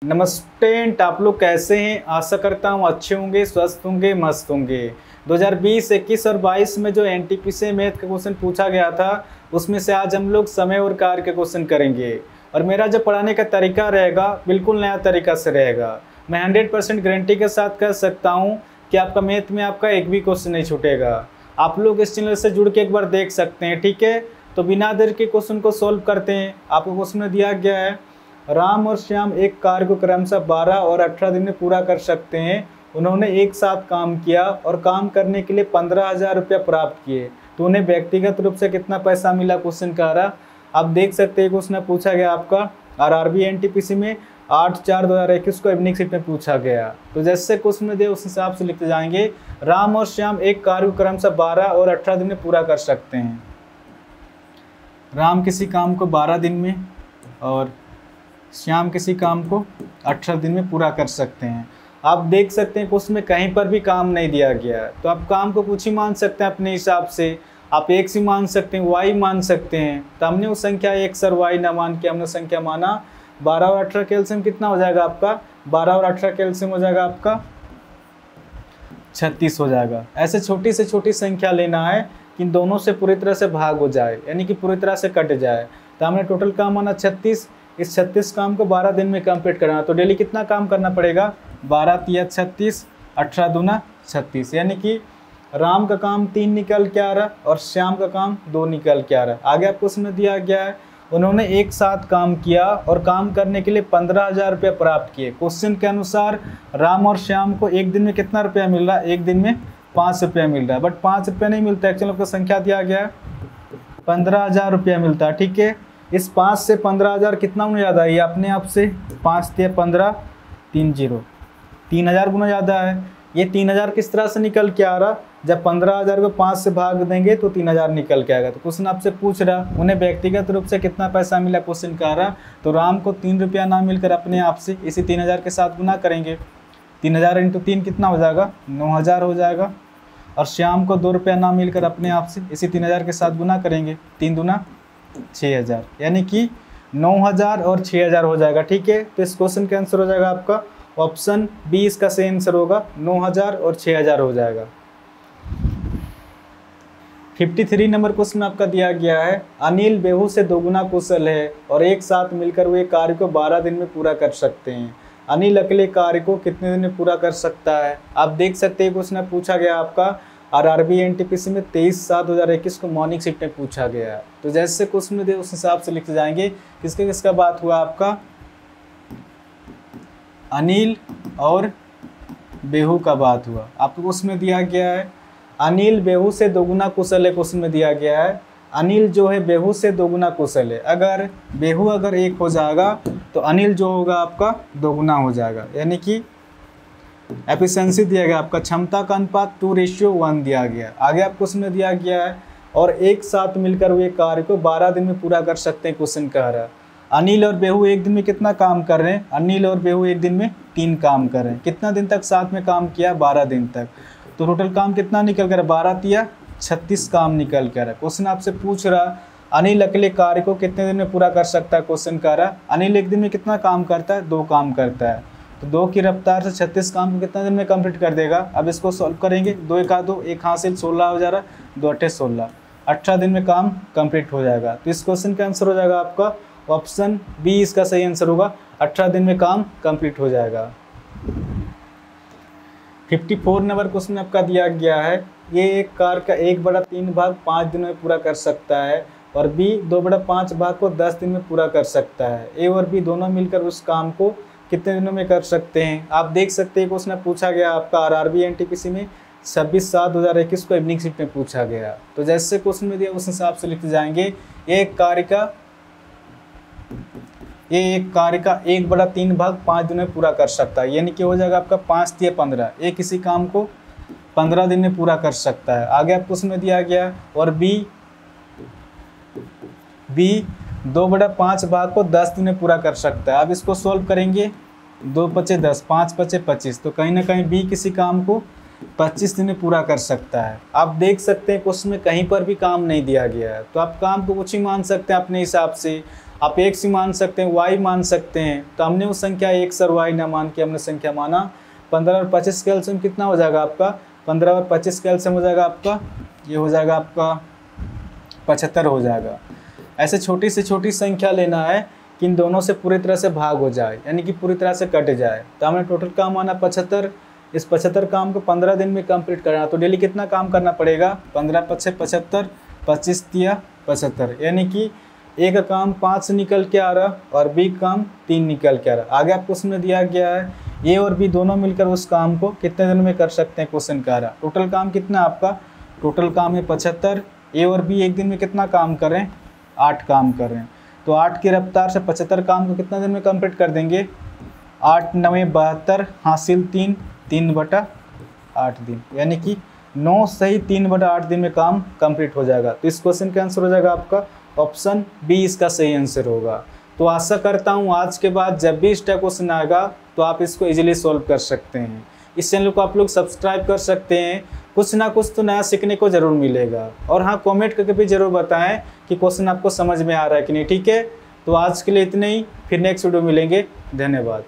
नमस्ते, आप लोग कैसे हैं। आशा करता हूँ अच्छे होंगे, स्वस्थ होंगे, मस्त होंगे। 2020, 21 और 22 में जो एनटीपीसी मैथ का क्वेश्चन पूछा गया था उसमें से आज हम लोग समय और कार्य के क्वेश्चन करेंगे। और मेरा जो पढ़ाने का तरीका रहेगा बिल्कुल नया तरीका से रहेगा। मैं 100% गारंटी के साथ कह सकता हूँ कि आपका मैथ में आपका एक भी क्वेश्चन नहीं छूटेगा। आप लोग इस चैनल से जुड़ के एक बार देख सकते हैं, ठीक है। तो बिना देर के क्वेश्चन को सॉल्व करते हैं। आपको क्वेश्चन में दिया गया है, राम और श्याम एक कार्य को क्रमशः 12 और 18 दिन में पूरा कर सकते हैं। उन्होंने एक साथ काम किया और काम करने के लिए 15,000 रुपया प्राप्त किए, तो उन्हें व्यक्तिगत रूप से कितना पैसा मिला, क्वेश्चन कह रहा। आप देख सकते हैं क्वेश्चन पूछा गया आपका आरआरबी एनटीपीसी में 8/4/2021 को इवनिंग शिफ्ट में पूछा गया। तो जैसे क्वेश्चन में दे उस हिसाब से लिखते जाएंगे। राम और श्याम एक कार्य को क्रमशः 12 और 18 दिन में पूरा कर सकते हैं। राम किसी काम को 12 दिन में और श्याम किसी काम को 18 दिन में पूरा कर सकते हैं। आप देख सकते हैं क्वेश्चन में कहीं पर भी काम नहीं दिया गया है, तो आप काम को कुछ ही मान सकते हैं अपने हिसाब से। आप x ही मान सकते हैं, y मान सकते हैं। तो हमने वो संख्या x और y ना मान के हमने संख्या माना 12 और 18 कैल्शियम कितना हो जाएगा आपका, 12 और 18 कैल्शियम हो जाएगा आपका 36 हो जाएगा। ऐसे छोटी से छोटी संख्या लेना है कि दोनों से पूरी तरह से भाग हो जाए, यानी कि पूरी तरह से कट जाए। तो हमने टोटल काम माना 36। इस 36 काम को 12 दिन में कंप्लीट करना, तो डेली कितना काम करना पड़ेगा, 12 तिया 36, 18 दूना 36, यानी कि राम का काम 3 निकल के आ रहा और श्याम का काम 2 निकल के आ रहा। आगे आपको उसमें दिया गया है, उन्होंने एक साथ काम किया और काम करने के लिए 15,000 रुपया प्राप्त किए। क्वेश्चन के अनुसार राम और श्याम को एक दिन में कितना रुपया मिल रहा है, एक दिन में 5 रुपया मिल रहा है। बट 5 रुपया नहीं मिलता, एक्चुअली आपको संख्या दिया गया है 15,000 रुपया मिलता है, ठीक है। इस 5 से 15,000 कितना होना ज़्यादा है, ये अपने आप से 5 से 15 3 0 3,000 गुना ज़्यादा है। ये 3,000 किस तरह से निकल के आ रहा, जब 15,000 को 5 से भाग देंगे तो 3,000 निकल के आएगा। तो क्वेश्चन आपसे पूछ रहा उन्हें व्यक्तिगत रूप से कितना पैसा मिला, क्वेश्चन कह रहा। तो राम को 3 रुपया ना मिलकर अपने आप से इसी 3,000 के साथ गुना करेंगे। 3,000 × 3 कितना हो जाएगा, 9,000 हो जाएगा। और श्याम को 2 रुपया ना मिलकर अपने आप से इसी 3,000 के साथ गुना करेंगे, 3 दूना 6,000, यानी कि 9,000 और 6,000 हो जाएगा, ठीक है। तो इस क्वेश्चन का आंसर हो जाएगा आपका ऑप्शन बी, इसका सही आंसर होगा 9,000 और 6,000 हो जाएगा। 53 नंबर क्वेश्चन में आपका दिया गया है, अनिल बेहू से 2 गुना कुशल है और एक साथ मिलकर वे कार्य को 12 दिन में पूरा कर सकते हैं। अनिल अकेले कार्य को कितने दिन में पूरा कर सकता है। आप देख सकते हैं क्वेश्चन पूछा गया आपका आरआरबी एनटीपीसी में 23/7/2021 को मॉर्निंग शिफ्ट में पूछा गया है। तो जैसे क्वेश्चन में दे उस हिसाब से लिखते जाएंगे। किसका बात हुआ आपका, अनिल और बेहू का बात हुआ। आपको उसमें दिया गया है अनिल बेहू से 2 गुना कुशल है। क्वेश्चन में दिया गया है अनिल जो है बेहू से 2 गुना कुशल है। अगर बेहू अगर 1 हो जाएगा तो अनिल जो होगा आपका 2 गुना हो जाएगा, यानी कि एफिशिएंसी दिया गया आपका क्षमता का अनुपात 2:1 दिया गया। आगे आपको उसमें दिया गया है और एक साथ मिलकर वे कार्य को 12 दिन में पूरा कर सकते हैं। क्वेश्चन कह रहा है अनिल और बेहू एक दिन में कितना काम कर रहे हैं, अनिल और बेहू एक दिन में 3 काम कर रहे हैं। कितना दिन तक साथ में काम किया, 12 दिन तक। तो टोटल काम कितना निकल कर, 12 तिया 36 काम निकल कर। क्वेश्चन आपसे पूछ रहा अनिल अकेले कार्य को कितने दिन में पूरा कर सकता है। क्वेश्चन कह रहा अनिल एक दिन में कितना काम करता है, 2 काम करता है। तो 2 की रफ्तार से 36 काम को कितना दिन में कंप्लीट कर देगा। अब इसको सॉल्व करेंगे, 2 × 2 1 हासिल 16 हो जा रहा, 2 × 8 16, 18 दिन में काम कंप्लीट हो जाएगा। तो इस क्वेश्चन का आंसर हो जाएगा आपका ऑप्शन बी, इसका सही आंसर होगा 18 दिन में काम कंप्लीट हो जाएगा। 54 नंबर क्वेश्चन में आपका दिया गया है, ये एक कार का 1/3 भाग 5 दिनों में पूरा कर सकता है और बी 2/5 भाग को 10 दिन में पूरा कर सकता है। ए और बी दोनों मिलकर उस काम को कितने दिनों में कर सकते हैं। आप देख सकते हैं क्वेश्चन पूछा गया आपका आरआरबी एनटीपीसी में 26/7/2021 को इवनिंग शिफ्ट में पूछा गया। तो जैसे क्वेश्चन में दिया उस हिसाब से लिखते जाएंगे। ये एक कार्य का 1/3 भाग 5 दिनों में पूरा कर सकता है, यानी कि हो जाएगा आपका 5 तिया 15। ये किसी काम को 15 दिन में पूरा कर सकता है। आगे आपको उसमें दिया गया और बी 2/5 भाग को 10 दिन में पूरा कर सकता है। अब इसको सॉल्व करेंगे, 2 × 5 = 10, 5 × 5 = 25। तो कहीं ना कहीं बी किसी काम को 25 दिन में पूरा कर सकता है। आप देख सकते हैं क्वेश्चन में कहीं पर भी काम नहीं दिया गया है, तो आप काम को कुछ ही मान सकते हैं अपने हिसाब से। आप x ही मान सकते हैं, y मान सकते हैं। तो हमने वो संख्या x और y ना मान के हमने संख्या माना 15 और 25 का एलसीएम कितना हो जाएगा आपका, 15 और 25 का एलसीएम हो जाएगा आपका, ये हो जाएगा आपका 75 हो जाएगा। ऐसे छोटी से छोटी संख्या लेना है कि इन दोनों से पूरी तरह से भाग हो जाए, यानी कि पूरी तरह से कट जाए। तो हमने टोटल काम माना 75, इस 75 काम को 15 दिन में कंप्लीट करना। तो डेली कितना काम करना पड़ेगा, 15 पछे 75, 25 तिया 75, यानी कि ए का काम 5 से निकल के आ रहा और बी का काम 3 निकल के आ रहा। आगे आपको उसमें दिया गया है ए और बी दोनों मिलकर उस काम को कितने दिन में कर सकते हैं, क्वेश्चन कह रहा। टोटल काम कितना आपका, टोटल काम है 75, ए और बी एक दिन में कितना काम करें, 8 काम कर रहे हैं। तो 8 की रफ्तार से 75 काम को कितना दिन में कंप्लीट कर देंगे, 8 9 72 हासिल 3, 3/8 दिन, यानी कि 9 सही 3/8 दिन में काम कंप्लीट हो जाएगा। तो इस क्वेश्चन का आंसर हो जाएगा आपका ऑप्शन बी, इसका सही आंसर होगा। तो आशा करता हूँ आज के बाद जब भी इस टाइप क्वेश्चन आएगा तो आप इसको इजीली सॉल्व कर सकते हैं। इस चैनल को आप लोग सब्सक्राइब कर सकते हैं, कुछ ना कुछ तो नया सीखने को ज़रूर मिलेगा। और हाँ, कमेंट करके भी ज़रूर बताएं कि क्वेश्चन आपको समझ में आ रहा है कि नहीं। ठीक है, तो आज के लिए इतने ही, फिर नेक्स्ट वीडियो मिलेंगे। धन्यवाद।